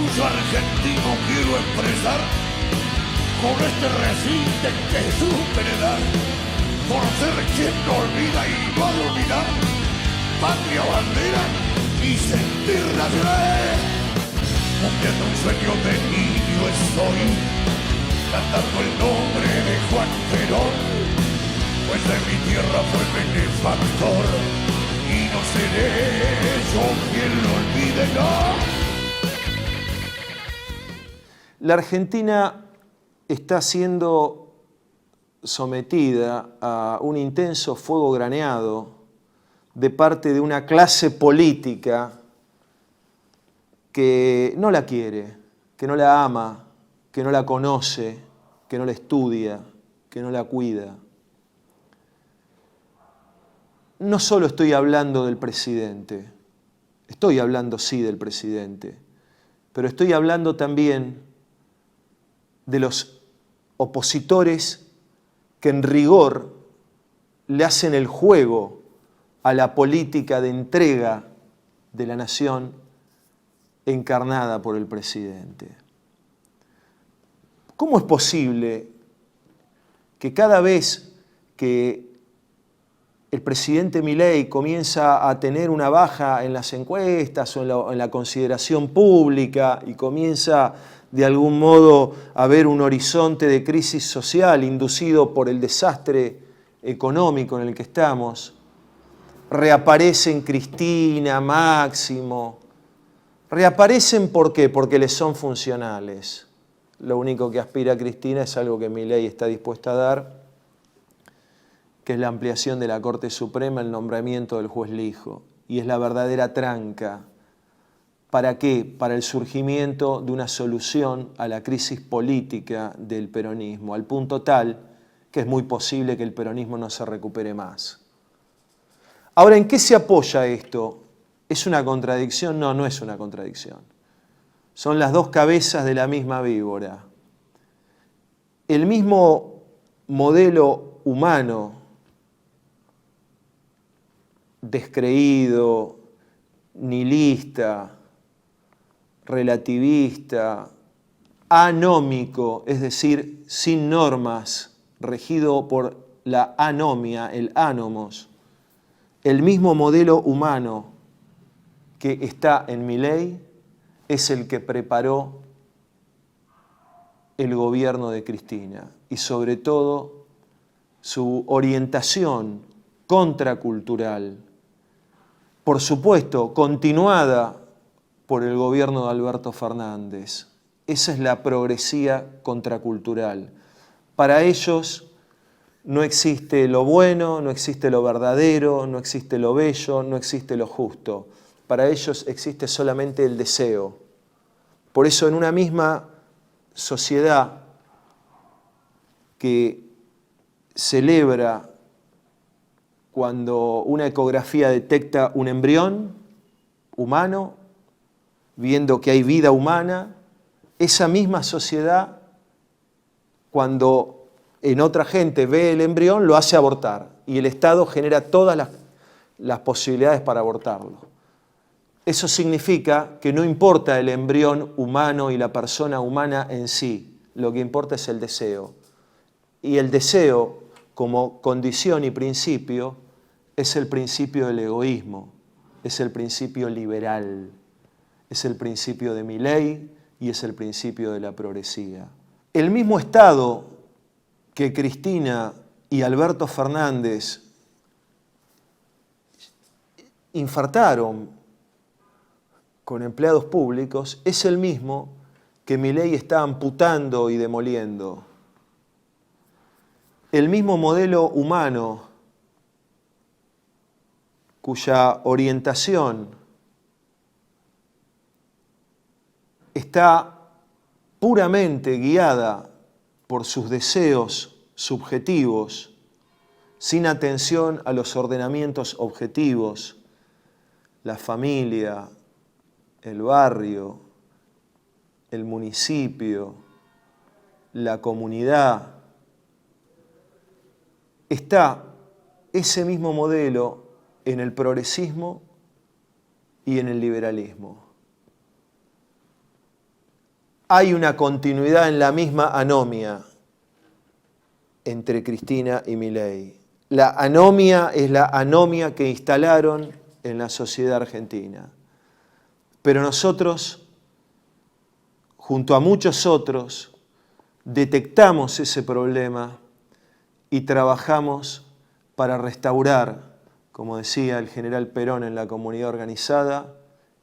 orgullo argentino quiero expresar con este recinte que supe heredar, por ser quien no olvida y no ha de olvidar, patria, bandera y sentir nacional. Cumpliendo un sueño de niño estoy, cantando el nombre de Juan Perón, pues de mi tierra fue benefactor, y no seré yo quien lo olvide, no. La Argentina está siendo sometida a un intenso fuego graneado de parte de una clase política que no la quiere, que no la ama, que no la conoce, que no la estudia, que no la cuida. No solo estoy hablando del presidente, estoy hablando sí del presidente, pero estoy hablando también de los opositores que en rigor le hacen el juego a la política de entrega de la nación encarnada por el presidente. ¿Cómo es posible que cada vez que el presidente Milei comienza a tener una baja en las encuestas o en la consideración pública y comienza de algún modo a ver un horizonte de crisis social inducido por el desastre económico en el que estamos, reaparecen Cristina, Máximo? Reaparecen ¿por qué? Porque les son funcionales. Lo único que aspira a Cristina es algo que Milei está dispuesta a dar, que es la ampliación de la Corte Suprema, el nombramiento del juez Lijo. Y es la verdadera tranca. ¿Para qué? Para el surgimiento de una solución a la crisis política del peronismo, al punto tal que es muy posible que el peronismo no se recupere más. Ahora, ¿en qué se apoya esto? ¿Es una contradicción? No, no es una contradicción. Son las dos cabezas de la misma víbora. El mismo modelo humano, descreído, nihilista, relativista, anómico, es decir, sin normas, regido por la anomia, el ánomos, el mismo modelo humano que está en Milei es el que preparó el gobierno de Cristina y sobre todo su orientación contracultural, por supuesto, continuada por el gobierno de Alberto Fernández. Esa es la progresía contracultural. Para ellos no existe lo bueno, no existe lo verdadero, no existe lo bello, no existe lo justo. Para ellos existe solamente el deseo. Por eso en una misma sociedad que celebra cuando una ecografía detecta un embrión humano, viendo que hay vida humana, esa misma sociedad, cuando en otra gente ve el embrión, lo hace abortar. Y el Estado genera todas las posibilidades para abortarlo. Eso significa que no importa el embrión humano y la persona humana en sí, lo que importa es el deseo. Y el deseo, como condición y principio, es el principio del egoísmo, es el principio liberal, es el principio de Milei y es el principio de la progresía. El mismo Estado que Cristina y Alberto Fernández infartaron con empleados públicos es el mismo que Milei está amputando y demoliendo. El mismo modelo humano cuya orientación está puramente guiada por sus deseos subjetivos, sin atención a los ordenamientos objetivos, la familia, el barrio, el municipio, la comunidad. Está ese mismo modelo en el progresismo y en el liberalismo. hay una continuidad en la misma anomia entre Cristina y Milei. La anomia es la anomia que instalaron en la sociedad argentina. Pero nosotros, junto a muchos otros, detectamos ese problema y trabajamos para restaurar, como decía el general Perón en la Comunidad Organizada,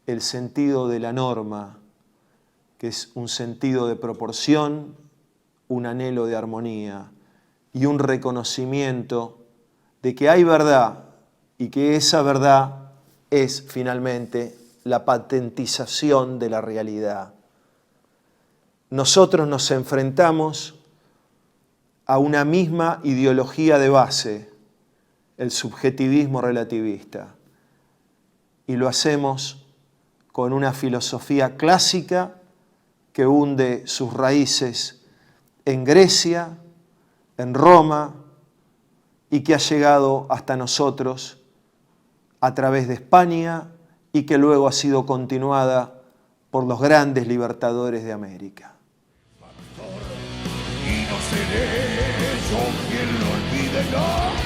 el sentido de la norma, que es un sentido de proporción, un anhelo de armonía y un reconocimiento de que hay verdad y que esa verdad es finalmente la patentización de la realidad. Nosotros nos enfrentamos a una misma ideología de base, el subjetivismo relativista, y lo hacemos con una filosofía clásica que hunde sus raíces en Grecia, en Roma, y que ha llegado hasta nosotros a través de España y que luego ha sido continuada por los grandes libertadores de América. Y no seré yo quien lo olvide, no.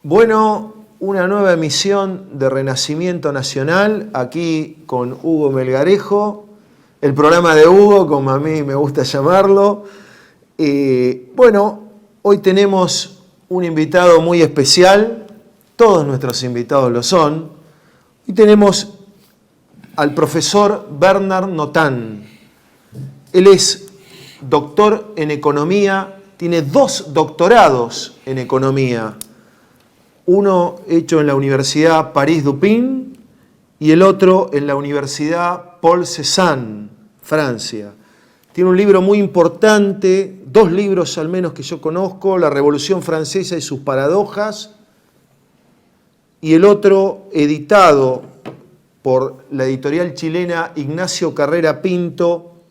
Bueno, una nueva emisión de Renacimiento Nacional, aquí con Hugo Melgarejo, el programa de Hugo, como a mí me gusta llamarlo. Bueno, hoy tenemos un invitado muy especial, todos nuestros invitados lo son. Hoy tenemos al profesor Bernard Notan. Él es doctor en economía, tiene 2 doctorados en economía. Uno hecho en la Universidad París-Dauphine y el otro en la Universidad Paul Cézanne, Francia. Tiene un libro muy importante, 2 libros al menos que yo conozco, La Revolución Francesa y sus paradojas, y el otro editado por la editorial chilena Ignacio Carrera Pinto,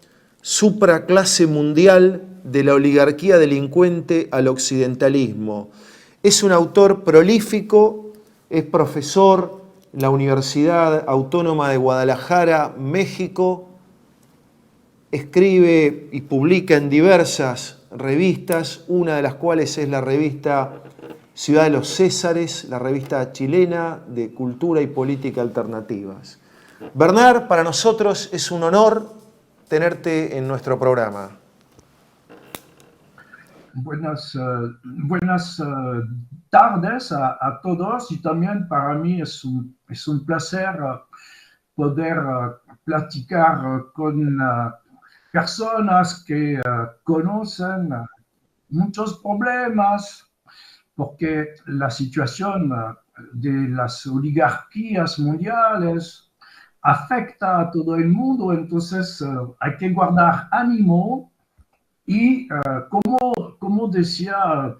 Supraclase Mundial de la oligarquía delincuente al occidentalismo. Es un autor prolífico, es profesor en la Universidad Autónoma de Guadalajara, México, escribe y publica en diversas revistas, una de las cuales es la revista Ciudad de los Césares, la revista chilena de cultura y política alternativas. Bernard, para nosotros es un honor tenerte en nuestro programa. Buenas tardes a todos, y también para mí es un placer poder platicar con personas que conocen muchos problemas, porque la situación de las oligarquías mundiales afecta a todo el mundo, entonces hay que guardar ánimo y como decía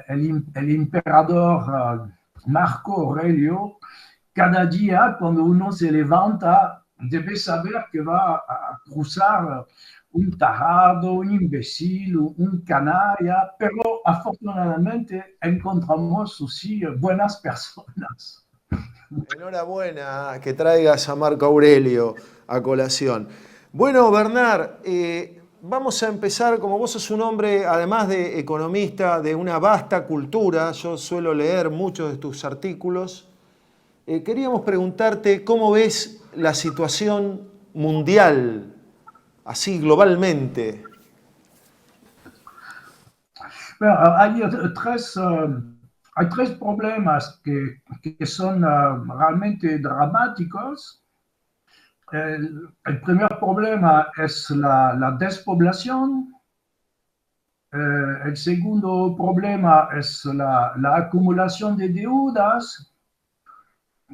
el emperador Marco Aurelio, cada día cuando uno se levanta debe saber que va a cruzar un tarado, un imbécil, un canalla, pero afortunadamente encontramos aussi buenas personas. Enhorabuena que traigas a Marco Aurelio a colación. Bueno, Bernard, vamos a empezar, como vos sos un hombre, además de economista, de una vasta cultura, yo suelo leer muchos de tus artículos, queríamos preguntarte cómo ves la situación mundial, así globalmente. Bueno, hay tres problemas que son realmente dramáticos. El primer problema es la despoblación. El segundo problema es la acumulación de deudas,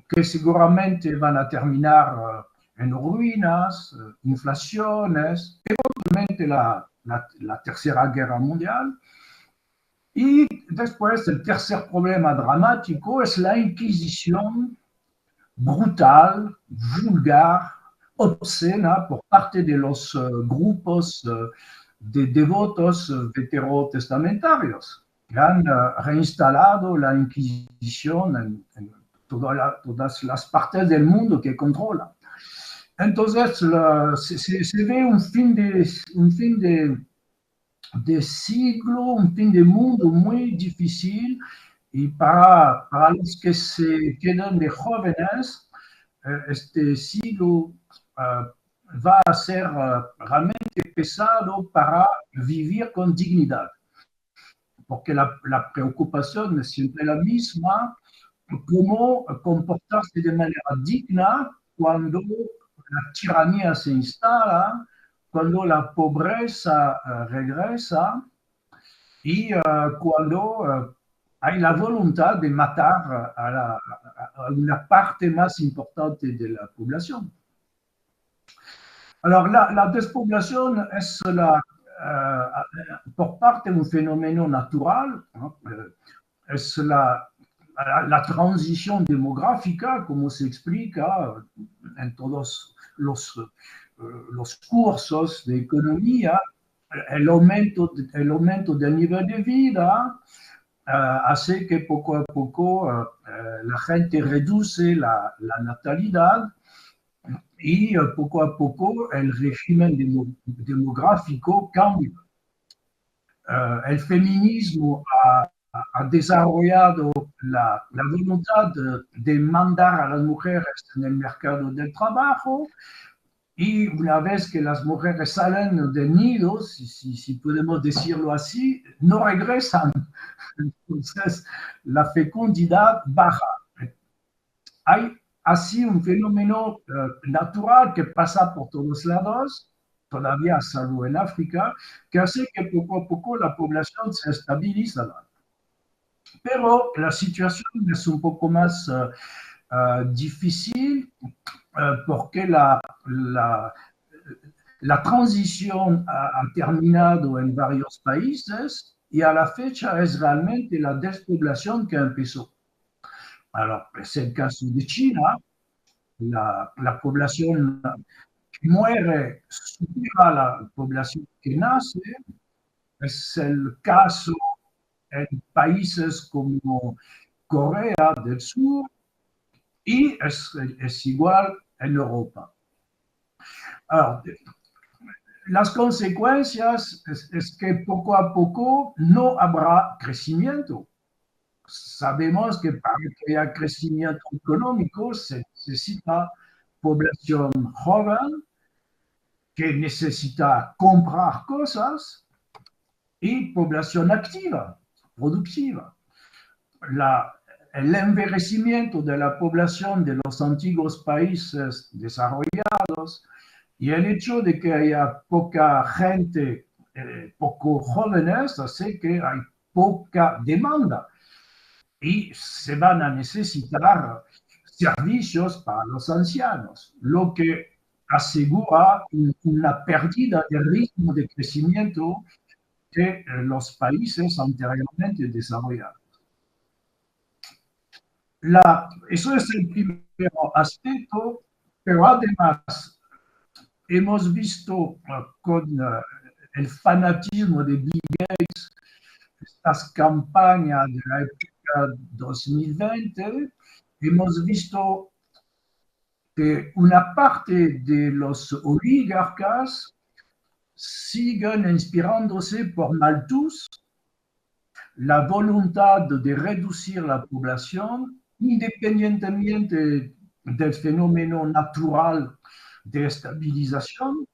que seguramente van a terminar en ruinas, inflaciones, eventualmente la Tercera Guerra Mundial. Y después el tercer problema dramático es la Inquisición brutal, vulgar, obscena por parte de los grupos de devotos veterotestamentarios, que han reinstalado la Inquisición en todas las partes del mundo que controlan. Entonces, se ve un fin de siglo, un fin de mundo muy difícil y para los que se quedan de jóvenes, este siglo va a ser realmente pesado para vivir con dignidad, porque la preocupación es siempre la misma, cómo comportarse de manera digna cuando la tiranía se instala, cuando la pobreza regresa y cuando hay la voluntad de matar a una parte más importante de la población. Alors, la despoblación es por parte un fenómeno natural, ¿no? Es la transición demográfica, como se explica en todos los cursos de economía, el aumento del nivel de vida hace que poco a poco la gente reduce la natalidad y poco a poco el régimen demográfico cambia. El feminismo ha desarrollado la voluntad de mandar a las mujeres en el mercado del trabajo y una vez que las mujeres salen del nido, si podemos decirlo así, no regresan. Entonces, la fecundidad baja. Hay así un fenómeno natural que pasa por todos lados, todavía salvo en África, que hace que poco a poco la población se estabiliza. Pero la situación es un poco más difícil porque la transición ha terminado en varios países y a la fecha es realmente la despoblación que empezó. Alors, es el caso de China, la población que muere supera la población que nace. Es el caso en países como Corea del Sur y es igual en Europa. Alors, las consecuencias es que poco a poco no habrá crecimiento. Sabemos que para que haya crecimiento económico se necesita población joven que necesita comprar cosas y población activa, productiva. El envejecimiento de la población de los antiguos países desarrollados y el hecho de que haya poca gente, poco jóvenes, hace que hay poca demanda y se van a necesitar servicios para los ancianos, lo que asegura una pérdida de ritmo de crecimiento de los países anteriormente desarrollados. Eso es el primer aspecto, pero además hemos visto con el fanatismo de Bill Gates estas campañas de la época 2020, hemos visto que una parte de los oligarcas siguen inspirándose por Malthus, la voluntad de reducir la población independientemente del fenómeno natural de estabilización.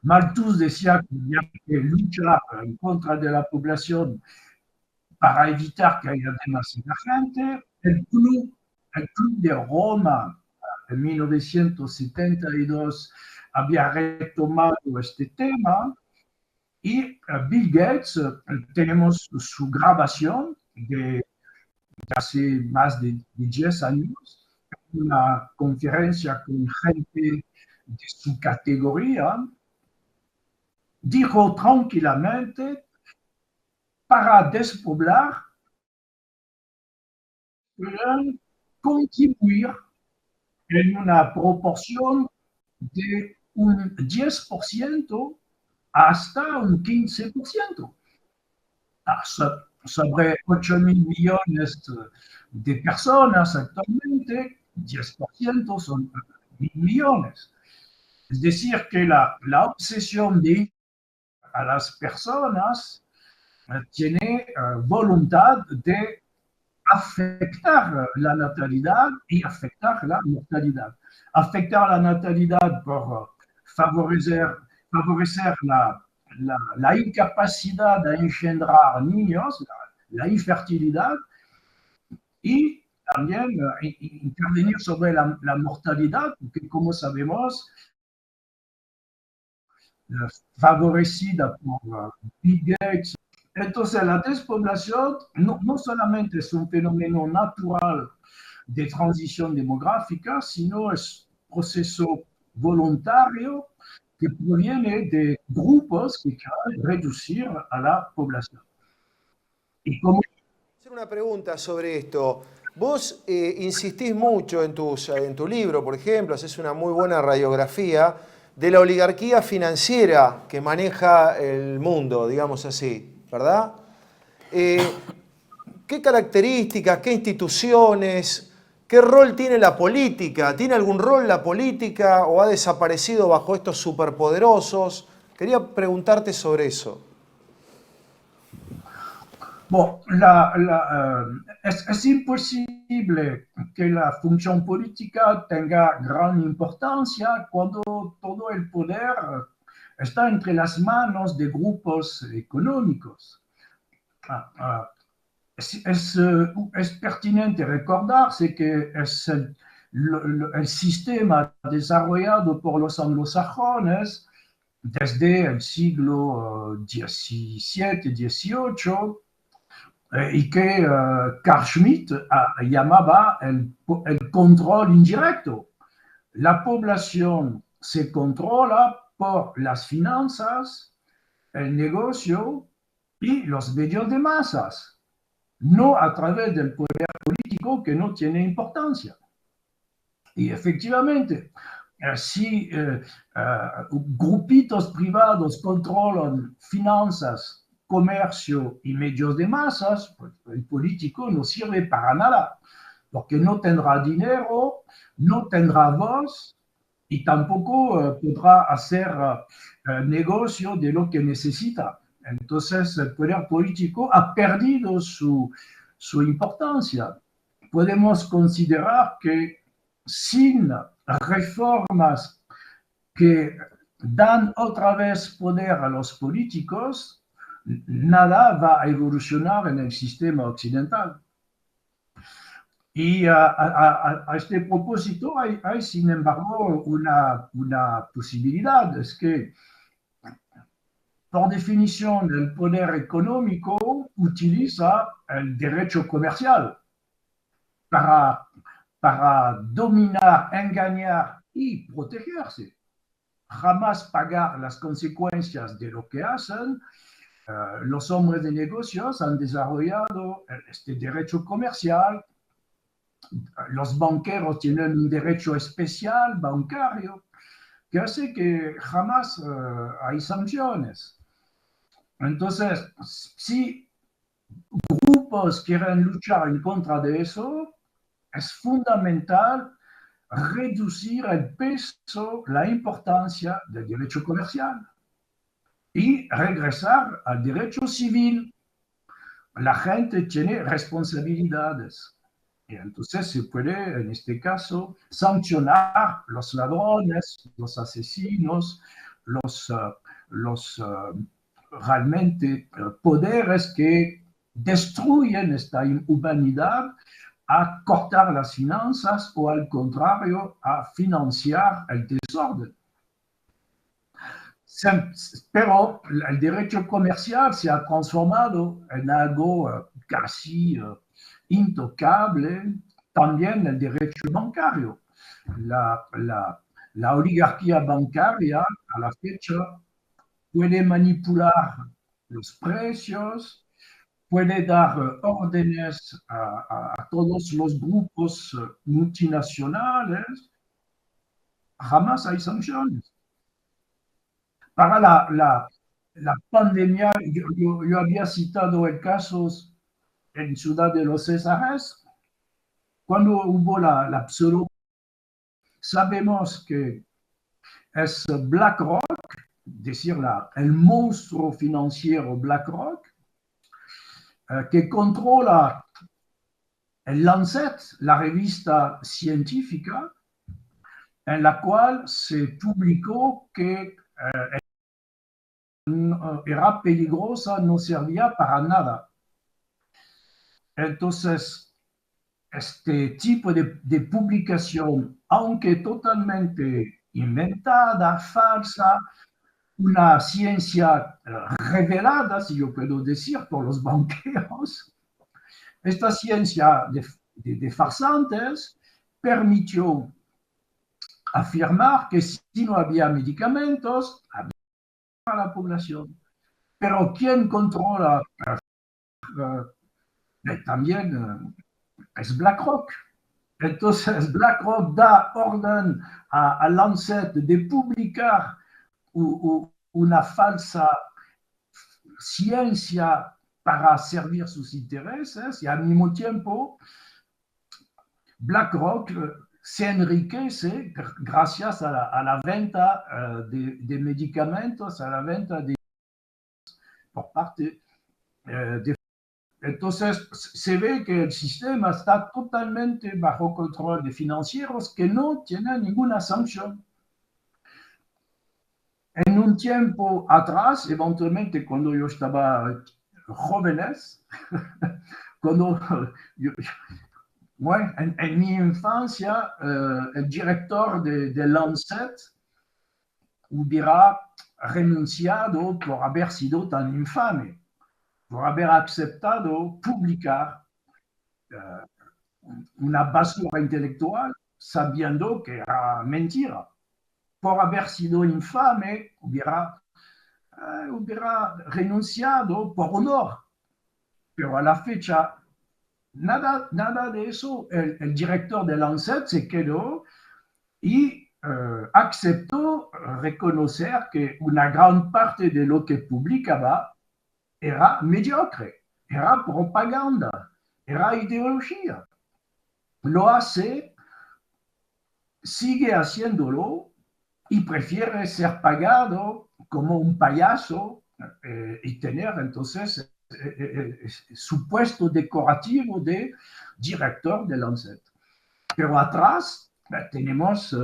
Malthus decía que había que luchar en contra de la población para evitar que haya demasiada gente. El Club de Roma en 1972 había retomado este tema y Bill Gates, tenemos su grabación de hace más de 10 años, una conferencia con gente de su categoría, dijo tranquilamente, para despoblar, pueden contribuir en una proporción de un 10% hasta un 15%. Sobre 8.000 millones de personas actualmente, 10% son millones. Es decir, que la obsesión de a las personas tiene voluntad de afectar la natalidad y afectar la mortalidad. Afectar la natalidad por favorecer la incapacidad de engendrar niños, la infertilidad, y también intervenir sobre la mortalidad, que como sabemos, favorecida por Bill Gates. Entonces, la despoblación no solamente es un fenómeno natural de transición demográfica, sino es un proceso voluntario que proviene de grupos que quieren reducir a la población. Y como Hacer una pregunta sobre esto. Vos insistís mucho en tu libro, por ejemplo, haces una muy buena radiografía de la oligarquía financiera que maneja el mundo, digamos así, ¿verdad? ¿Qué características, qué instituciones, qué rol tiene la política? ¿Tiene algún rol la política o ha desaparecido bajo estos superpoderosos? Quería preguntarte sobre eso. Bon, es imposible que la función política tenga gran importancia cuando todo el poder está entre las manos de grupos económicos. Es pertinente recordarse que es el sistema desarrollado por los anglosajones desde el siglo XVII, XVIII, y que Carl Schmitt llamaba el control indirecto. La población se controla por las finanzas, el negocio y los medios de masas, no a través del poder político que no tiene importancia. Y efectivamente, si grupitos privados controlan finanzas, comercio y medios de masas, pues el político no sirve para nada, porque no tendrá dinero, no tendrá voz y tampoco podrá hacer negocio de lo que necesita. Entonces, el poder político ha perdido su importancia. Podemos considerar que sin reformas que dan otra vez poder a los políticos, nada va a evolucionar en el sistema occidental. Y a este propósito hay, sin embargo, una posibilidad, es que, por definición, el poder económico utiliza el derecho comercial para dominar, engañar y protegerse. Jamás pagar las consecuencias de lo que hacen. Los hombres de negocios han desarrollado este derecho comercial. Los banqueros tienen un derecho especial bancario que hace que jamás hay sanciones. Entonces, si grupos quieren luchar en contra de eso, es fundamental reducir el peso, la importancia del derecho comercial y regresar al derecho civil. La gente tiene responsabilidades y entonces se puede, en este caso, sancionar los ladrones, los asesinos, los realmente poderes que destruyen esta humanidad, a cortar las finanzas o, al contrario, a financiar el desorden. Pero el derecho comercial se ha transformado en algo casi intocable. También el derecho bancario. La oligarquía bancaria a la fecha puede manipular los precios, puede dar órdenes a todos los grupos multinacionales. Jamás hay sanciones. Para la pandemia, yo había citado el caso en Ciudad de los Césares, cuando hubo la sabemos que es BlackRock, es decir, el monstruo financiero BlackRock, que controla el Lancet, la revista científica, en la cual se publicó que era peligrosa, no servía para nada. Entonces, este tipo de publicación, aunque totalmente inventada, falsa, una ciencia revelada, si yo puedo decir, por los banqueros, esta ciencia de farsantes permitió afirmar que si no había medicamentos, había para la población. Pero ¿quién controla? También es BlackRock. Entonces BlackRock da orden a Lancet de publicar una falsa ciencia para servir sus intereses y al mismo tiempo BlackRock se enriquece gracias a la venta de medicamentos, a la venta por parte de... Entonces se ve que el sistema está totalmente bajo control de financieros que no tienen ninguna sanción. En un tiempo atrás, eventualmente cuando yo estaba jóvenes, cuando bueno, en mi infancia, el director de Lancet hubiera renunciado por haber sido tan infame, por haber aceptado publicar una basura intelectual sabiendo que era mentira. Por haber sido infame, hubiera renunciado por honor. Pero a la fecha, nada de eso. El director de Lancet se quedó y aceptó reconocer que una gran parte de lo que publicaba era mediocre, era propaganda, era ideología. Lo hace, sigue haciéndolo y prefiere ser pagado como un payaso y tener entonces su puesto decorativo de director de Lancet. Pero atrás tenemos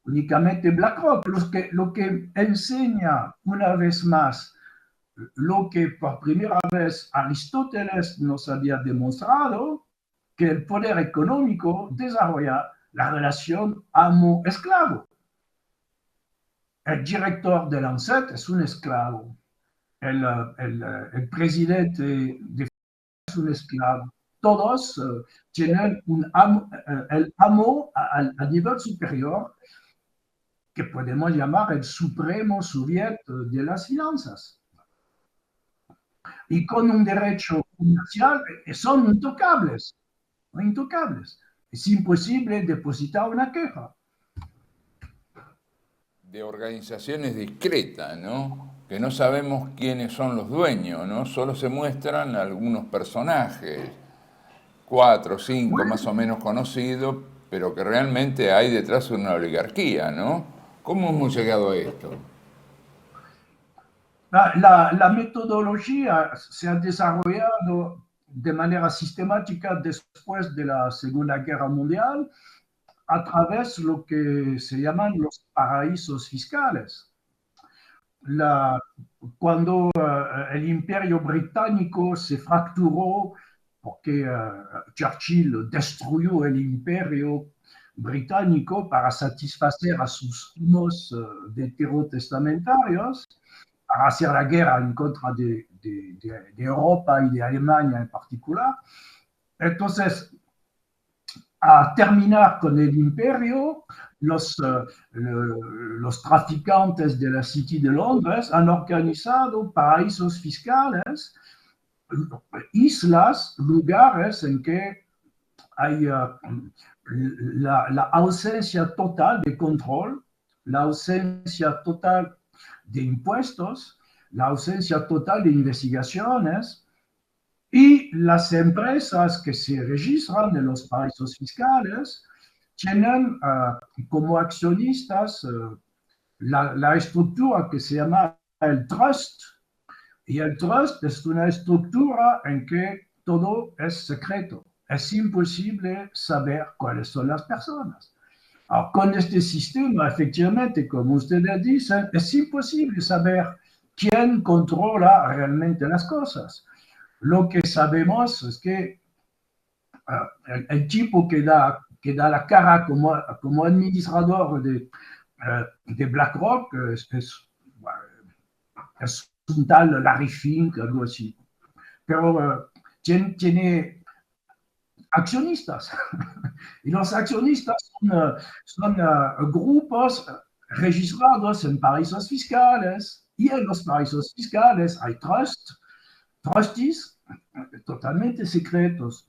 únicamente BlackRock, lo que enseña una vez más lo que por primera vez Aristóteles nos había demostrado, que el poder económico desarrolla la relación amo-esclavo. El director de Lancet es un esclavo, el presidente de es un esclavo. Todos tienen el amo a nivel superior, que podemos llamar el Supremo Soviet de las finanzas. Y con un derecho comercial son intocables. Es imposible depositar una queja. De organizaciones discretas, ¿no? Que no sabemos quiénes son los dueños, ¿no? Solo se muestran algunos personajes, 4 o 5 más o menos conocidos, pero que realmente hay detrás una oligarquía, ¿no? ¿Cómo hemos llegado a esto? La metodología se ha desarrollado de manera sistemática después de la Segunda Guerra Mundial a través de lo que se llaman los paraísos fiscales. Cuando el Imperio Británico se fracturó porque Churchill destruyó el Imperio Británico para satisfacer a sus unos veterotestamentarios, para hacer la guerra en contra de Europa y de Alemania en particular. Entonces, a terminar con el imperio, los traficantes de la City de Londres han organizado paraísos fiscales, islas, lugares en que hay la ausencia total de control, la ausencia total de impuestos, la ausencia total de investigaciones, y las empresas que se registran en los paraísos fiscales tienen como accionistas la estructura que se llama el trust, y el trust es una estructura en que todo es secreto. Es imposible saber cuáles son las personas. Ahora, con este sistema, efectivamente, como ustedes dicen, es imposible saber quién controla realmente las cosas. Lo que sabemos es que el tipo que da la cara como administrador de BlackRock es un tal Larry Fink, algo así. Pero tiene accionistas. Y los accionistas son grupos registrados en paraísos fiscales. Y en los paraísos fiscales hay trustees totalmente secretos.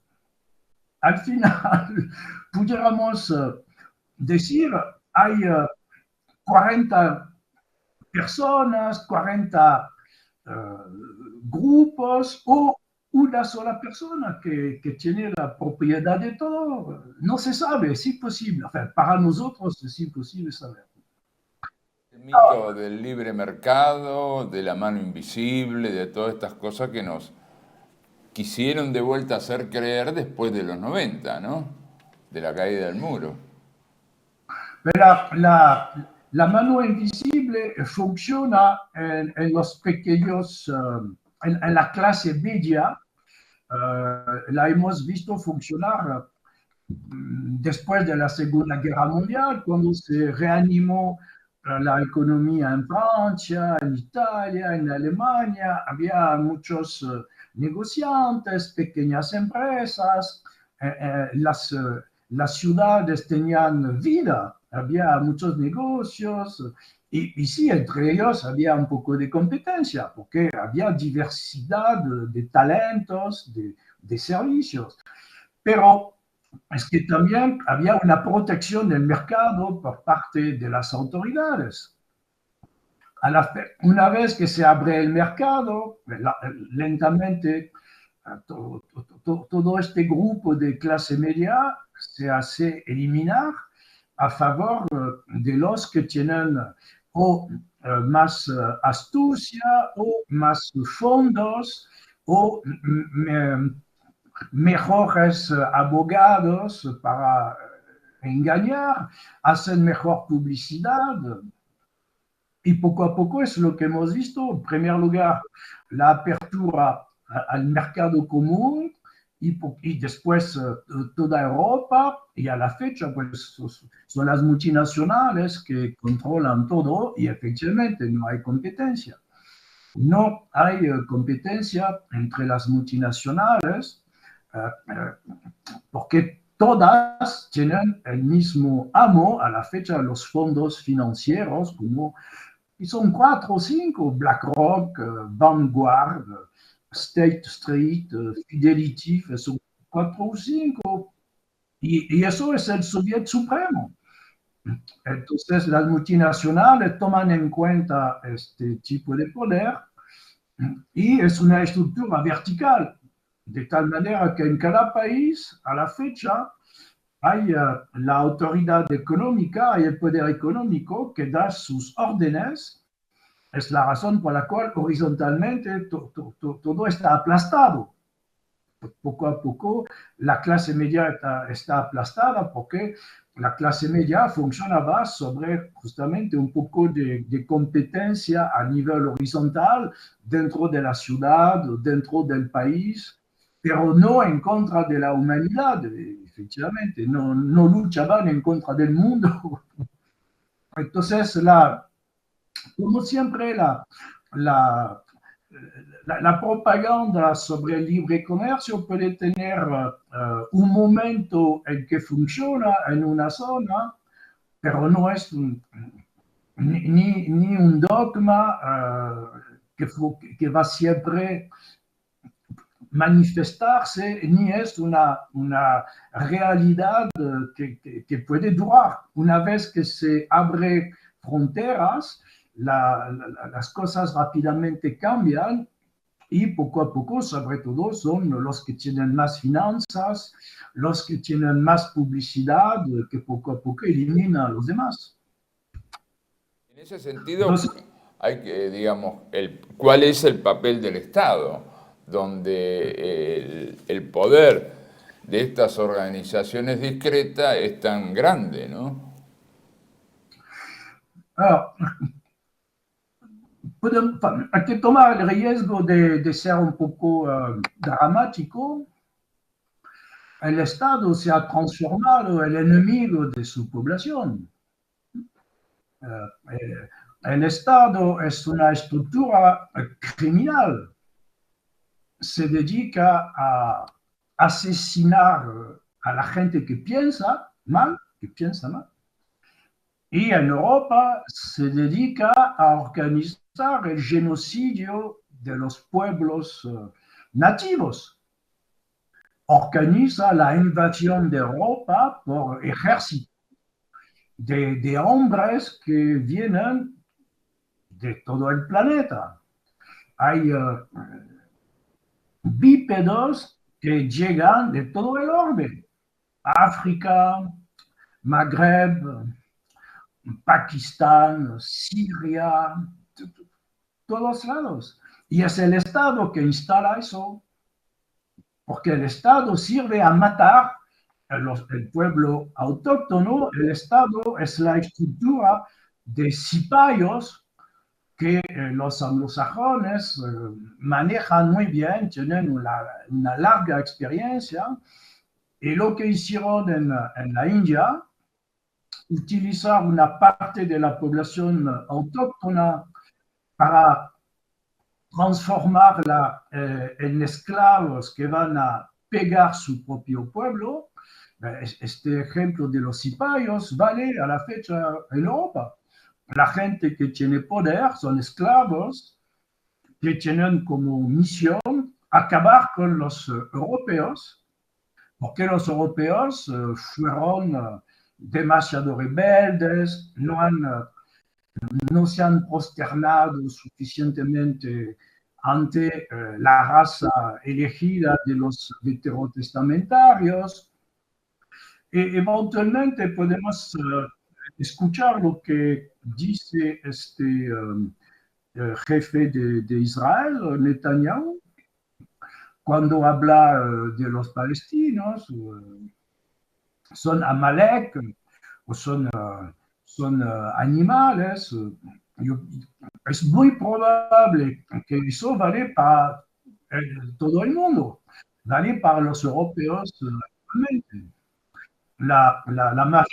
Al final, pudiéramos decir, hay 40 personas, 40 grupos o una sola persona que tiene la propiedad de todo. No se sabe, es imposible. Enfin, para nosotros es imposible saber. El mito del libre mercado, de la mano invisible, de todas estas cosas que nos quisieron de vuelta hacer creer después de los 90, ¿no? De la caída del muro. Pero la mano invisible funciona en los pequeños, en la clase media. La hemos visto funcionar después de la Segunda Guerra Mundial, cuando se reanimó la economía en Francia, en Italia, en Alemania. Había muchos negociantes, pequeñas empresas, las ciudades tenían vida, había muchos negocios y sí, entre ellos había un poco de competencia porque había diversidad de talentos, de servicios. Pero es que también había una protección del mercado por parte de las autoridades. Una vez que se abre el mercado, lentamente todo este grupo de clase media se hace eliminar a favor de los que tienen o más astucia o más fondos o mejores abogados para engañar, hacen mejor publicidad. Y poco a poco es lo que hemos visto. En primer lugar, la apertura al mercado común y después toda Europa, y a la fecha pues son las multinacionales que controlan todo y efectivamente no hay competencia. No hay competencia entre las multinacionales porque todas tienen el mismo amo a la fecha, los fondos financieros, como y son 4 o 5, BlackRock, Vanguard, State Street, Fidelity, son 4 o 5. Y eso es el Soviet Supremo. Entonces las multinacionales toman en cuenta este tipo de poder y es una estructura vertical, de tal manera que en cada país, a la fecha, hay la autoridad económica, hay el poder económico que da sus órdenes. Es la razón por la cual horizontalmente todo está aplastado. Poco a poco la clase media está aplastada porque la clase media funcionaba sobre justamente un poco de competencia a nivel horizontal dentro de la ciudad, dentro del país, pero no en contra de la humanidad, efectivamente, no luchaban en contra del mundo. Entonces, como siempre, la propaganda sobre el libre comercio puede tener un momento en que funciona en una zona, pero no es ni un dogma que va siempre manifestarse, ni es una realidad que puede durar. Una vez que se abre fronteras, las cosas rápidamente cambian y poco a poco, sobre todo, son los que tienen más finanzas, los que tienen más publicidad, que poco a poco eliminan a los demás. En ese sentido, Entonces, hay que, digamos, ¿cuál es el papel del Estado? Donde el poder de estas organizaciones discretas es tan grande, ¿no? alors, hay que tomar el riesgo de ser un poco dramático. El Estado se ha transformado en el enemigo de su población. El Estado es una estructura criminal. Se dedica a asesinar a la gente que piensa mal, y en Europa se dedica a organizar el genocidio de los pueblos nativos. Organiza la invasión de Europa por ejército de hombres que vienen de todo el planeta. Hay bípedos que llegan de todo el orbe, África, Magreb, Pakistán, Siria, todos lados. Y es el Estado que instala eso, porque el Estado sirve a matar el pueblo autóctono. El Estado es la estructura de cipayos que los anglosajones manejan muy bien, tienen una larga experiencia, y lo que hicieron en la India, utilizar una parte de la población autóctona para transformarla en esclavos que van a pegar su propio pueblo. Este ejemplo de los cipayos vale a la fecha en Europa. La gente que tiene poder son esclavos que tienen como misión acabar con los europeos, porque los europeos fueron demasiado rebeldes, no se han prosternado suficientemente ante la raza elegida de los veterotestamentarios. Eventualmente podemos escuchar lo que dice este jefe de Israel, Netanyahu, cuando habla de los palestinos, son Amalek o son animales. Es muy probable que eso vale para todo el mundo, vale para los europeos realmente. La más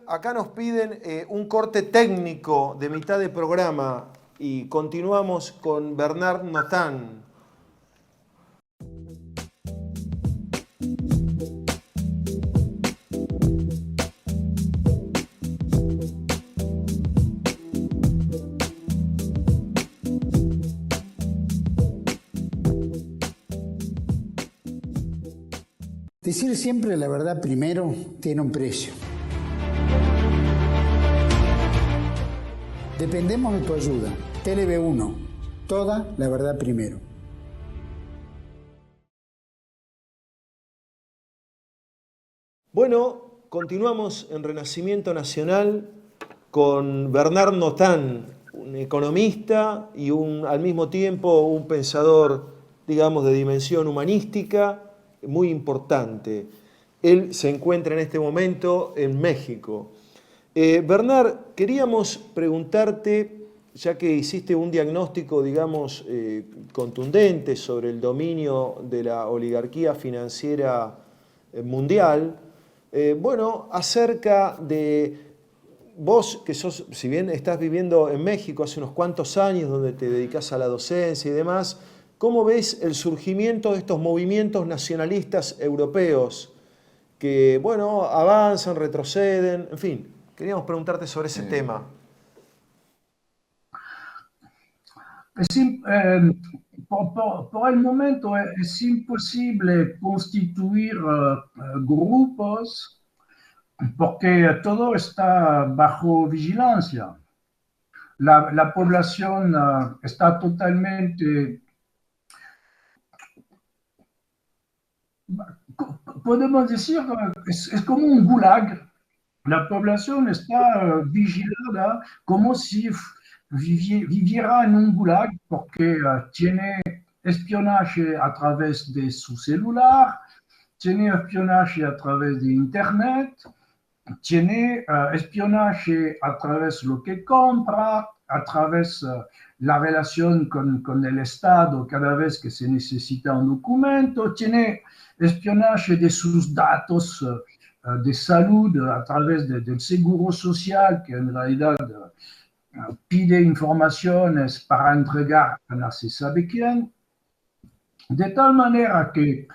Acá nos piden un corte técnico de mitad de programa y continuamos con Bernard Nathan. Decir siempre la verdad primero tiene un precio. Dependemos de tu ayuda. TLB1, toda la verdad primero. Bueno, continuamos en Renacimiento Nacional con Bernard Nathan, un economista y al mismo tiempo un pensador, digamos, de dimensión humanística muy importante. Él se encuentra en este momento en México. Bernard, queríamos preguntarte, ya que hiciste un diagnóstico, digamos, contundente sobre el dominio de la oligarquía financiera mundial, bueno, acerca de vos, que sos, si bien estás viviendo en México hace unos cuantos años, donde te dedicás a la docencia y demás, ¿cómo ves el surgimiento de estos movimientos nacionalistas europeos que, bueno, avanzan, retroceden, en fin? Queríamos preguntarte sobre ese tema. Por el momento es imposible constituir grupos porque todo está bajo vigilancia. la población está totalmente, podemos decir, es como un gulag. La población está vigilada como si viviera en un gulag porque tiene espionaje a través de su celular, tiene espionaje a través de internet, tiene espionaje a través de lo que compra, a través la relación con el Estado cada vez que se necesita un documento, tiene espionaje de sus datos de salud a través del seguro social, que en realidad pide informaciones para entregar a no se sabe quién, de tal manera que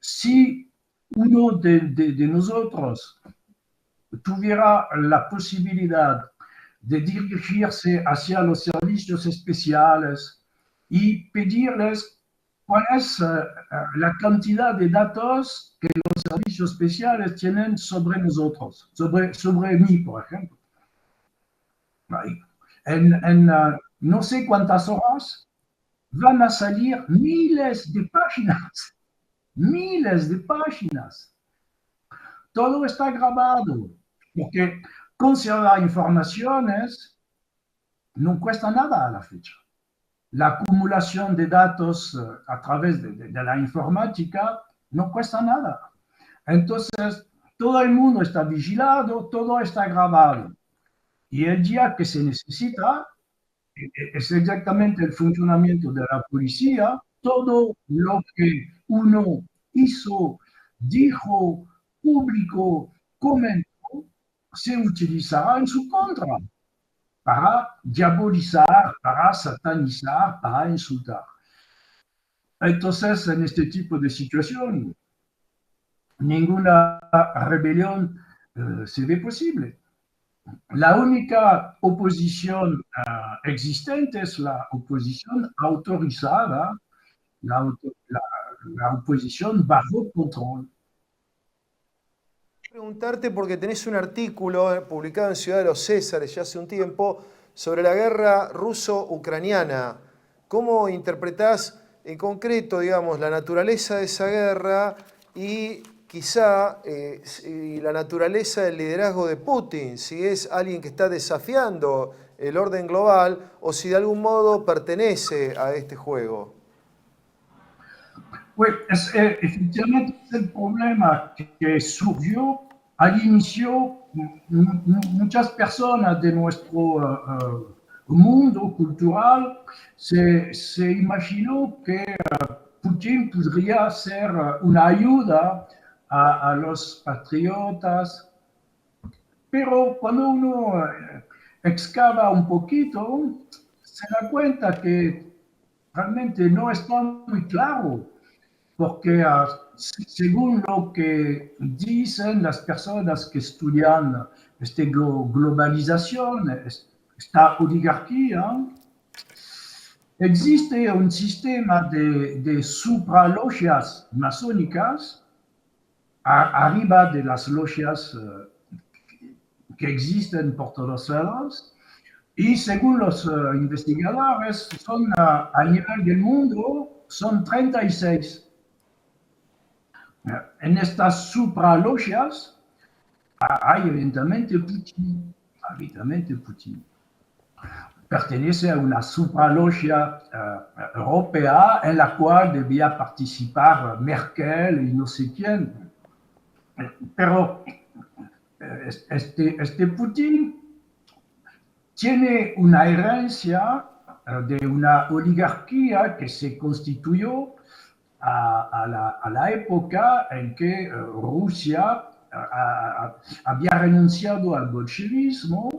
si uno de nosotros tuviera la posibilidad de dirigirse hacia los servicios especiales y pedirles cuál es la cantidad de datos que los servicios especiales tienen sobre nosotros, sobre mí, por ejemplo. En no sé cuántas horas van a salir miles de páginas. Todo está grabado, porque conservar informaciones no cuesta nada a la fecha. La acumulación de datos a través de la informática no cuesta nada. Entonces, todo el mundo está vigilado, todo está grabado. Y el día que se necesita, es exactamente el funcionamiento de la policía, todo lo que uno hizo, dijo, publicó, comentó, se utilizará en su contra para diabolizar, para satanizar, para insultar. Entonces, en este tipo de situación, ninguna rebelión se ve posible. La única oposición existente es la oposición autorizada, la oposición bajo control. Preguntarte porque tenés un artículo publicado en Ciudad de los Césares ya hace un tiempo sobre la guerra ruso-ucraniana. ¿Cómo interpretás en concreto, digamos, la naturaleza de esa guerra y quizá la naturaleza del liderazgo de Putin? Si es alguien que está desafiando el orden global o si de algún modo pertenece a este juego. Pues efectivamente es el problema que surgió al inicio. Muchas personas de nuestro mundo cultural se imaginó que Putin podría ser una ayuda a los patriotas, pero cuando uno excava un poquito, se da cuenta que realmente no está muy claro. Porque según lo que dicen las personas que estudian esta globalización, esta oligarquía, existe un sistema de supralogias masónicas arriba de las logias que existen por todos lados. Y según los investigadores, son a nivel del mundo, son 36. En estas supralogias hay evidentemente Putin. Pertenece a una supralogia europea en la cual debía participar Merkel y no sé quién. Pero este Putin tiene una herencia de una oligarquía que se constituyó a la época en que Rusia había renunciado al bolchevismo,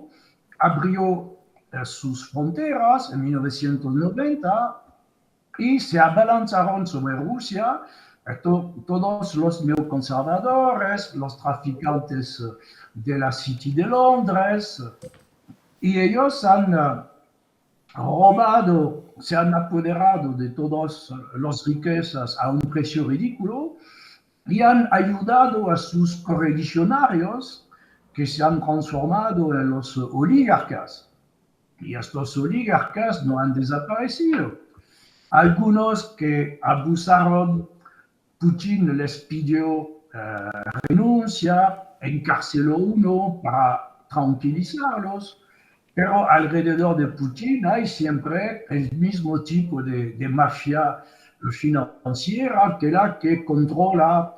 abrió sus fronteras en 1990 y se abalanzaron sobre Rusia todos los neoconservadores, los traficantes de la City de Londres, y ellos han robado, se han apoderado de todas las riquezas a un precio ridículo y han ayudado a sus correligionarios que se han transformado en los oligarcas. Y estos oligarcas no han desaparecido. Algunos que abusaron, Putin les pidió renuncia, encarceló uno para tranquilizarlos, pero alrededor de Putin hay siempre el mismo tipo de mafia financiera, que es la que controla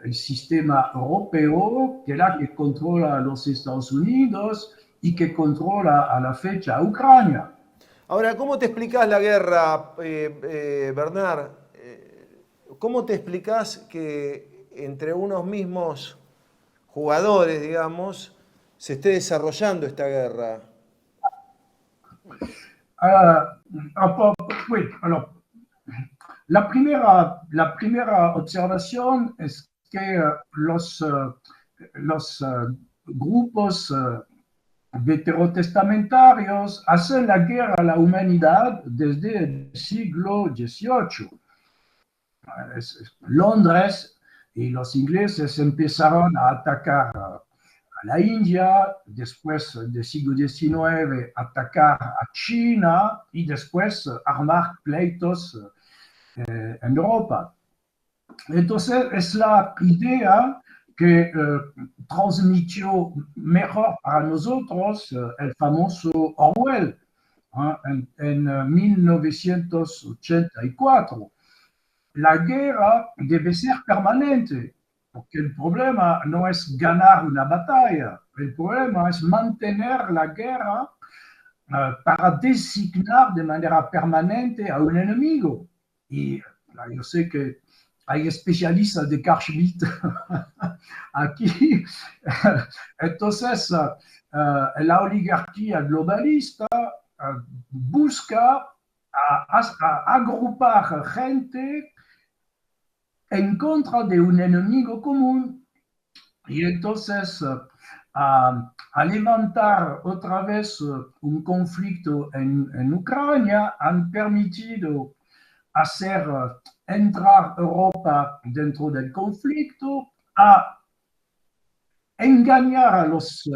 el sistema europeo, que es la que controla los Estados Unidos y que controla a la fecha Ucrania. Ahora, ¿cómo te explicás la guerra, Bernard? ¿Cómo te explicás que entre unos mismos jugadores, digamos, se esté desarrollando esta guerra? Oui, alors, la primera observación es que los grupos veterotestamentarios hacen la guerra a la humanidad desde el siglo XVIII. Londres y los ingleses empezaron a atacar a la India, después del siglo XIX atacar a China y después armar pleitos en Europa. Entonces es la idea que transmitió mejor para nosotros el famoso Orwell en 1984. La guerra debe ser permanente, porque el problema no es ganar una batalla, el problema es mantener la guerra para designar de manera permanente a un enemigo. Y yo sé que hay especialistas de Carl Schmitt aquí. Entonces, la oligarquía globalista busca agrupar gente en contra de un enemigo común, y entonces a levantar otra vez un conflicto en Ucrania han permitido hacer entrar Europa dentro del conflicto, a engañar a los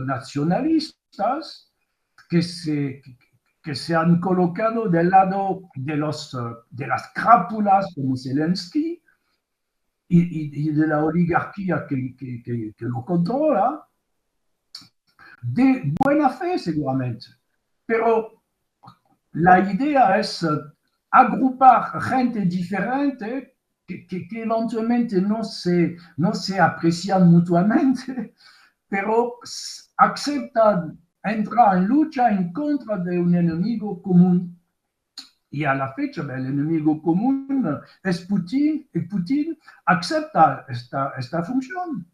nacionalistas que se han colocado del lado de las crápulas como Zelensky y de la oligarquía que lo controla, de buena fe seguramente. Pero la idea es agrupar gente diferente que eventualmente no se aprecian mutuamente, pero aceptan entrar en lucha en contra de un enemigo común. Y a la fecha el enemigo común es Putin, y Putin acepta esta función,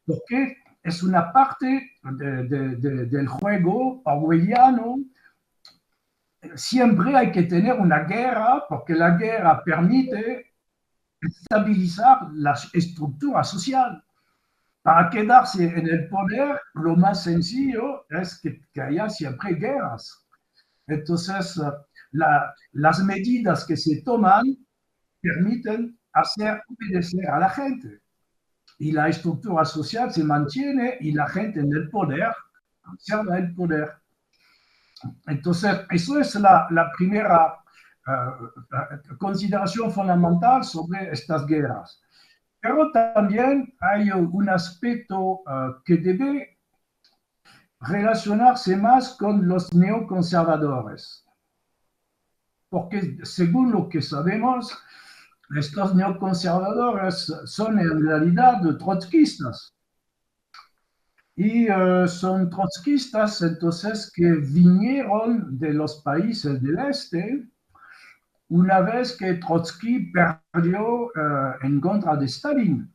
porque es una parte del juego orwelliano. Siempre hay que tener una guerra, porque la guerra permite estabilizar la estructura social. Para quedarse en el poder, lo más sencillo es que haya siempre guerras. Entonces, las medidas que se toman permiten hacer obedecer a la gente. Y la estructura social se mantiene y la gente en el poder conserva el poder. Entonces, eso es la primera consideración fundamental sobre estas guerras. Pero también hay un aspecto que debe relacionarse más con los neoconservadores. Porque según lo que sabemos, estos neoconservadores son en realidad trotskistas. Y son trotskistas entonces que vinieron de los países del este una vez que Trotsky perdió en contra de Stalin.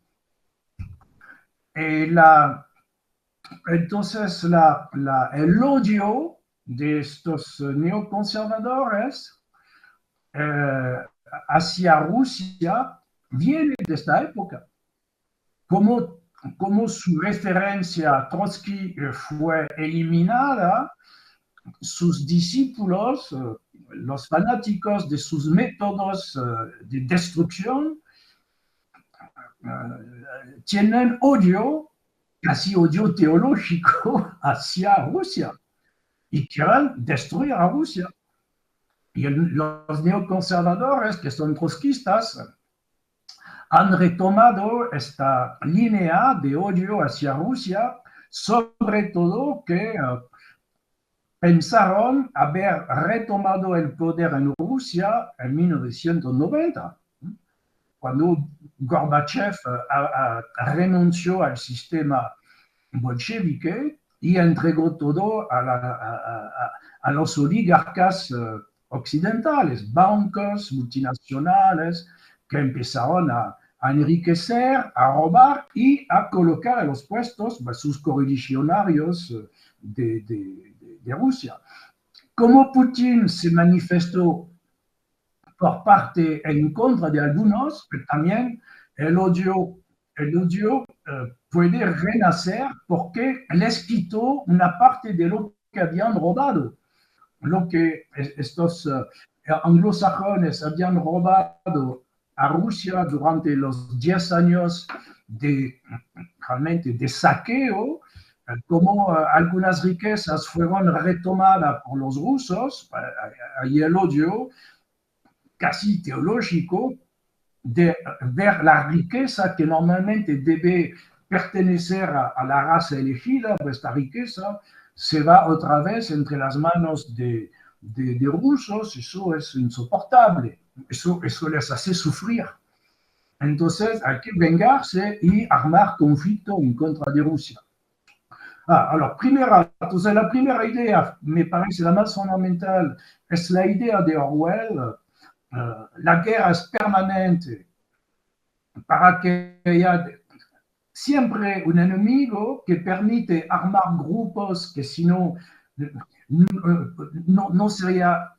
Entonces el odio de estos neoconservadores hacia Rusia viene de esta época. Como su referencia a Trotsky fue eliminada, sus discípulos, los fanáticos de sus métodos de destrucción, tienen odio, casi odio teológico, hacia Rusia. y quieren destruir a Rusia. Y los neoconservadores, que son trotskistas, han retomado esta línea de odio hacia Rusia, sobre todo que pensaron haber retomado el poder en Rusia en 1990, cuando Gorbachev renunció al sistema bolchevique y entregó todo a los oligarcas occidentales, bancos, multinacionales, que empezaron a enriquecer, a robar y a colocar en los puestos a sus correligionarios de Rusia. Como Putin se manifestó por parte en contra de algunos, pero también el odio puede renacer porque les quitó una parte de lo que habían robado. Lo que estos anglosajones habían robado a Rusia durante los 10 años realmente de saqueo, como algunas riquezas fueron retomadas por los rusos, y el odio casi teológico de ver la riqueza que normalmente debe pertenecer a la raza elegida, pues esta riqueza se va otra vez entre las manos de rusos. Eso es insoportable, eso les hace sufrir. Entonces hay que vengarse y armar conflicto en contra de Rusia. Entonces la primera idea, me parece la más fundamental, es la idea de Orwell. La guerra es permanente para que haya siempre un enemigo que permite armar grupos que si no sería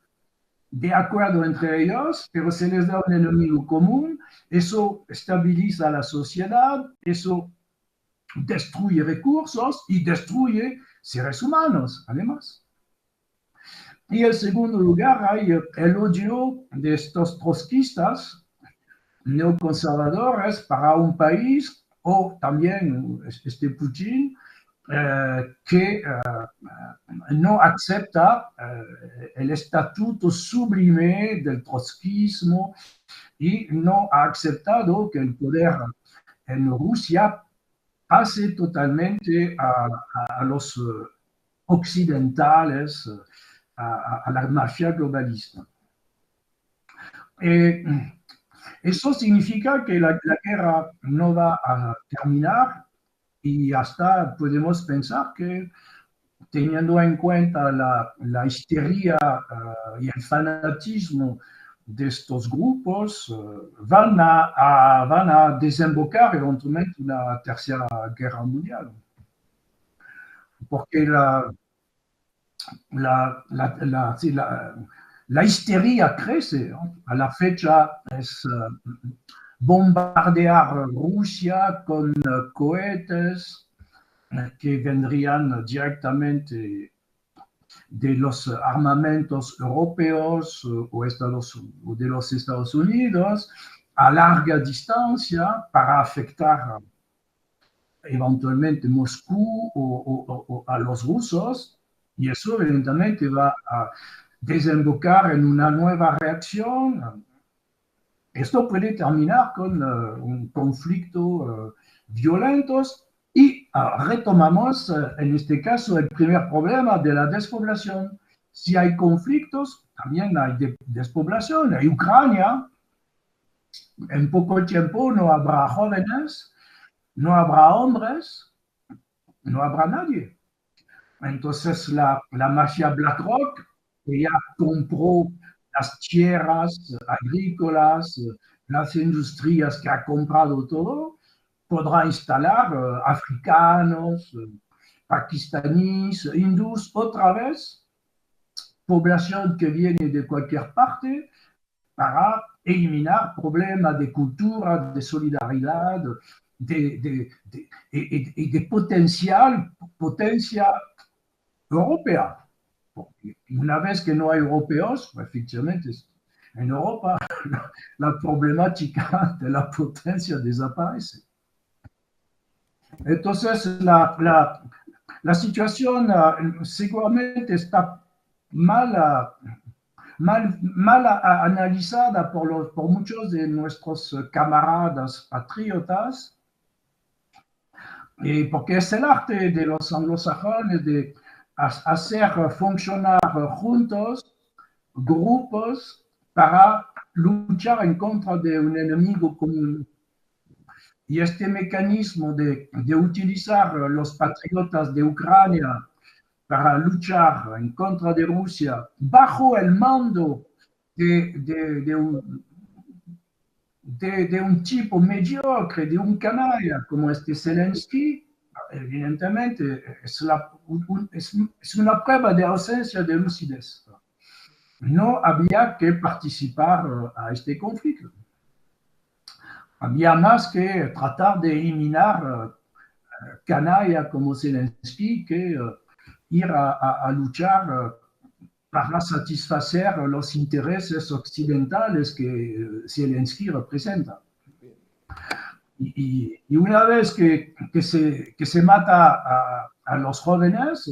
de acuerdo entre ellos, pero se les da un enemigo común. Eso estabiliza la sociedad, eso destruye recursos y destruye seres humanos, además. Y en segundo lugar hay el odio de estos trotskistas neoconservadores para un país, o también Putin, que no acepta el estatuto sublime del trotskismo y no ha aceptado que el poder en Rusia pase totalmente a los occidentales, a la mafia globalista. Eso significa que la guerra no va a terminar y hasta podemos pensar que, teniendo en cuenta la histeria y el fanatismo de estos grupos, van a desembocar eventualmente una tercera guerra mundial. Porque la histeria crece, ¿no? A la fecha es bombardear Rusia con cohetes que vendrían directamente de los armamentos europeos o de los Estados Unidos a larga distancia para afectar eventualmente Moscú o a los rusos, y eso evidentemente va a desembocar en una nueva reacción. Esto puede terminar con un conflicto violento y retomamos en este caso el primer problema de la despoblación. Si hay conflictos, también hay despoblación. En Ucrania, en poco tiempo no habrá jóvenes, no habrá hombres, no habrá nadie. Entonces la mafia BlackRock, que ya compró las tierras agrícolas, las industrias que ha comprado todo, podrá instalar africanos, pakistaníes, hindús, otra vez, población que viene de cualquier parte, para eliminar problemas de cultura, de solidaridad, de potencia europea. Porque una vez que no hay europeos, efectivamente, en Europa la problemática de la potencia desaparece. Entonces, la situación seguramente está mal analizada por muchos de nuestros camaradas patriotas, porque es el arte de los anglosajones de hacer funcionar juntos grupos para luchar en contra de un enemigo común. Y este mecanismo de utilizar los patriotas de Ucrania para luchar en contra de Rusia bajo el mando de un tipo mediocre, de un canalla como este Zelensky, evidentemente es una prueba de ausencia de lucidez. No había que participar a este conflicto. Había más que tratar de eliminar canalla como Zelensky que ir a luchar para satisfacer los intereses occidentales que Zelensky representa. Y una vez que se mata a los jóvenes,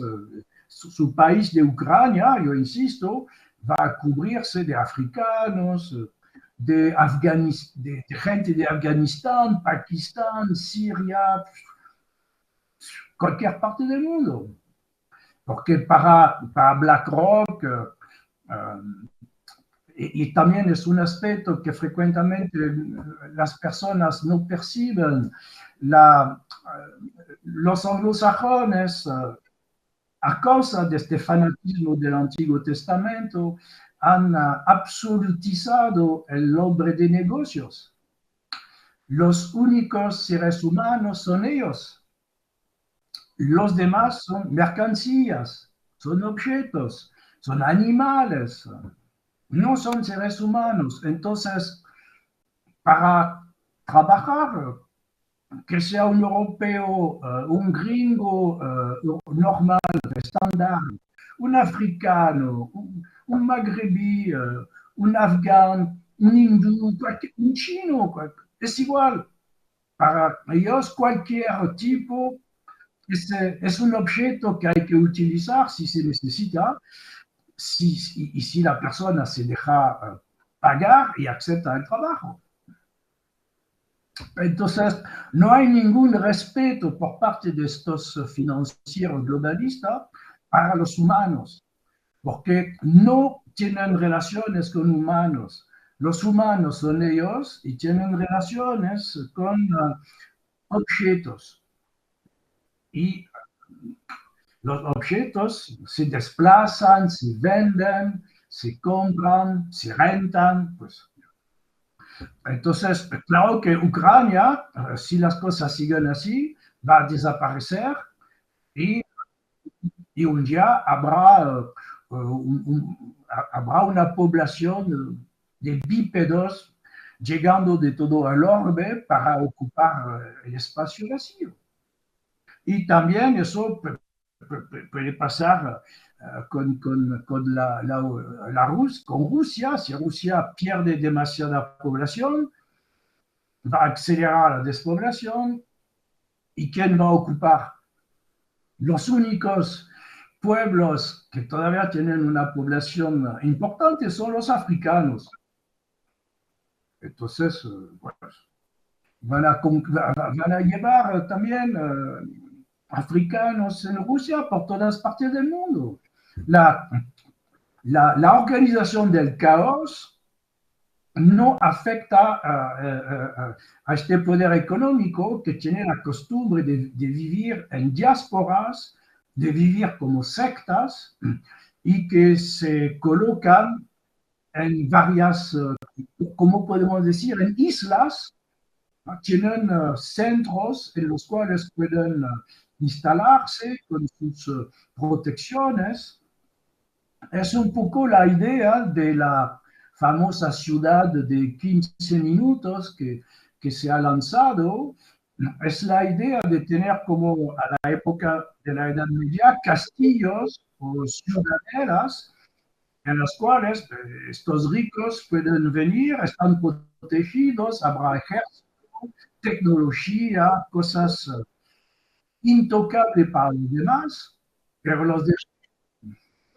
su país de Ucrania, yo insisto, va a cubrirse de africanos, de gente de Afganistán, Pakistán, Siria, cualquier parte del mundo. Porque para BlackRock, y también es un aspecto que frecuentemente las personas no perciben, los anglosajones, a causa de este fanatismo del Antiguo Testamento, han absolutizado el hombre de negocios. Los únicos seres humanos son ellos. Los demás son mercancías, son objetos, son animales, no son seres humanos. Entonces, para trabajar, que sea un europeo, un gringo normal, estándar, un africano, un magrebí, un afgán, un hindú, un chino, es igual. Para ellos cualquier tipo es un objeto que hay que utilizar si se necesita, y si la persona se deja pagar y acepta el trabajo. Entonces, no hay ningún respeto por parte de estos financieros globalistas para los humanos, porque no tienen relaciones con humanos. Los humanos son ellos y tienen relaciones con objetos. Y los objetos se desplazan, se venden, se compran, se rentan, pues. Entonces, claro que Ucrania, si las cosas siguen así, va a desaparecer y un día habrá una población de bípedos llegando de todo el orbe para ocupar el espacio vacío. Y también eso puede pasar con Rusia. Si Rusia pierde demasiada población, va a acelerar la despoblación. ¿Y quién va a ocupar? Los únicos pueblos que todavía tienen una población importante son los africanos. Entonces, van a llevar también africanos en Rusia por todas partes del mundo. La organización del caos no afecta a este poder económico que tiene la costumbre de vivir en diásporas, de vivir como sectas y que se colocan en varias, ¿cómo podemos decir?, en islas. Tienen centros en los cuales pueden instalarse con sus protecciones. Es un poco la idea de la famosa ciudad de 15 minutos que se ha lanzado. Es la idea de tener, como a la época de la Edad Media, castillos o ciudadelas en las cuales estos ricos pueden venir, están protegidos, habrá ejército, tecnología, cosas intocable para los demás, pero los demás.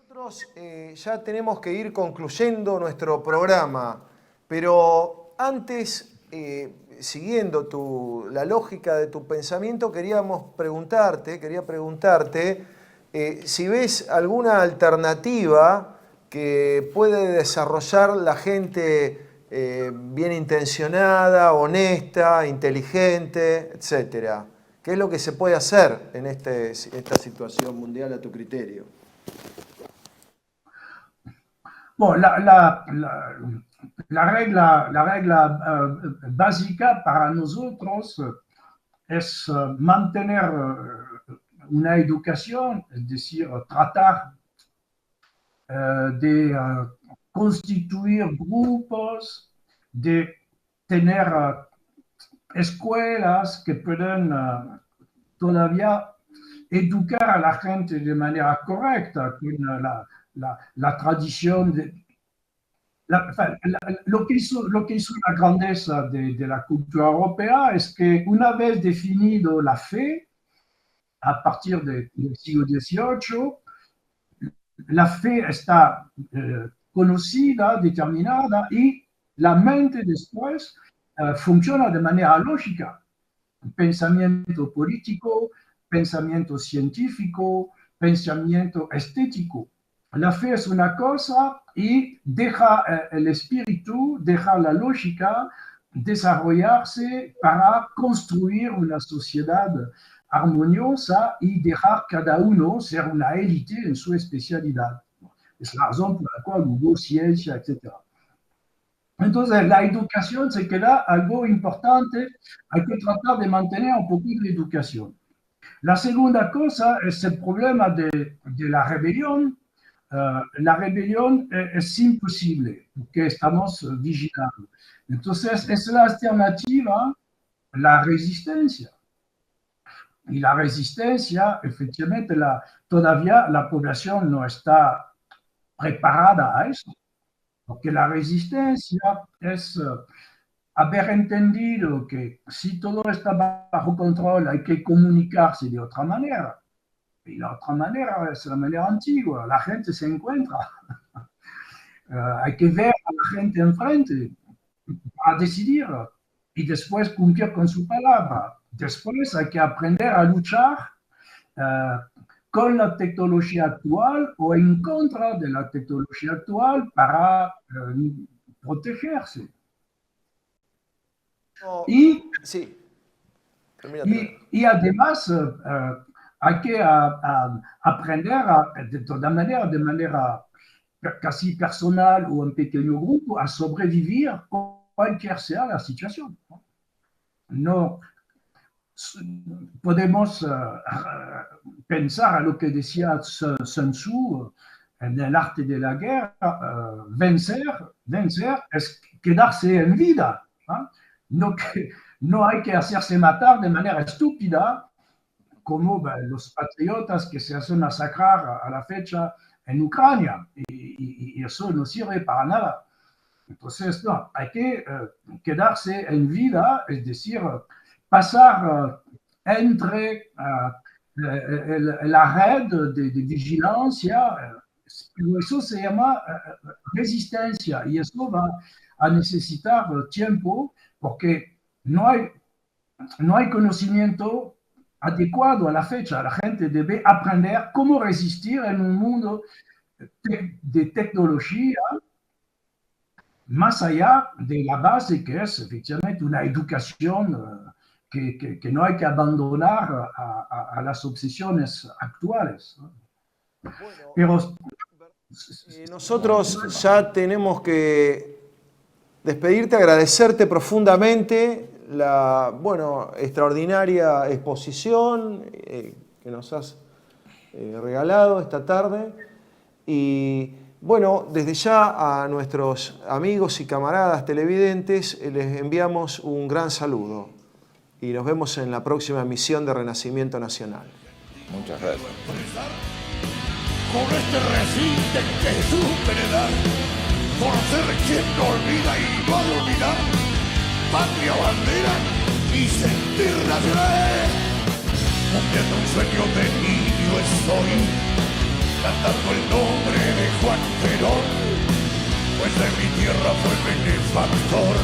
Nosotros ya tenemos que ir concluyendo nuestro programa, pero antes, siguiendo la lógica de tu pensamiento, quería preguntarte si ves alguna alternativa que puede desarrollar la gente bien intencionada, honesta, inteligente, etcétera. ¿Qué es lo que se puede hacer en esta situación mundial a tu criterio? Bueno, la regla básica para nosotros es mantener una educación, es decir, tratar de constituir grupos, de tener escuelas que pueden todavía educar a la gente de manera correcta, con la tradición lo que hizo la grandeza de la cultura europea es que una vez definido la fe, a partir del siglo XVIII, la fe está conocida, determinada, y la mente después funciona de manera lógica. Pensamiento político, pensamiento científico, pensamiento estético. La fe es una cosa y deja el espíritu, deja la lógica desarrollarse para construir una sociedad armoniosa y dejar cada uno ser una élite en su especialidad. Es la razón por la cual hubo ciencia, etc. Entonces, la educación se queda algo importante, hay que tratar de mantener un poco de educación. La segunda cosa es el problema de la rebelión. La rebelión es imposible porque estamos vigilando. Entonces, es la alternativa, la resistencia. Y la resistencia, efectivamente, todavía la población no está preparada a eso. Porque la resistencia es haber entendido que si todo está bajo control hay que comunicarse de otra manera. Y la otra manera es la manera antigua, la gente se encuentra. Hay que ver a la gente enfrente para decidir y después cumplir con su palabra. Después hay que aprender a luchar con la tecnología actual o en contra de la tecnología actual para protegerse. Y además hay que aprender de manera casi personal o en pequeño grupo a sobrevivir cualquier sea la situación. No podemos pensar a lo que decía Sun Tzu en el arte de la guerra, vencer es quedarse en vida. No hay que hacerse matar de manera estúpida, como los patriotas que se hacen masacrar a la fecha en Ucrania, y eso no sirve para nada. Entonces, no, hay que quedarse en vida, es decir, pasar entre la red de vigilancia, eso se llama resistencia, y eso va a necesitar tiempo porque no hay conocimiento adecuado a la fecha. La gente debe aprender cómo resistir en un mundo de tecnología más allá de la base que es efectivamente una educación que no hay que abandonar a las obsesiones actuales. Pero nosotros ya tenemos que despedirte, agradecerte profundamente la extraordinaria exposición que nos has regalado esta tarde. Y bueno, desde ya a nuestros amigos y camaradas televidentes les enviamos un gran saludo y nos vemos en la próxima emisión de Renacimiento Nacional. Muchas gracias. Con este resiste que supe heredar, por ser quien no olvida y no ha de olvidar, patria, bandera y sentir nacional. cumpliendo un sueño de niño estoy, cantando el nombre de Juan Perón, pues de mi tierra fue benefactor,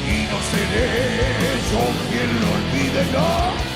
y no seré yo quien lo olvide, no.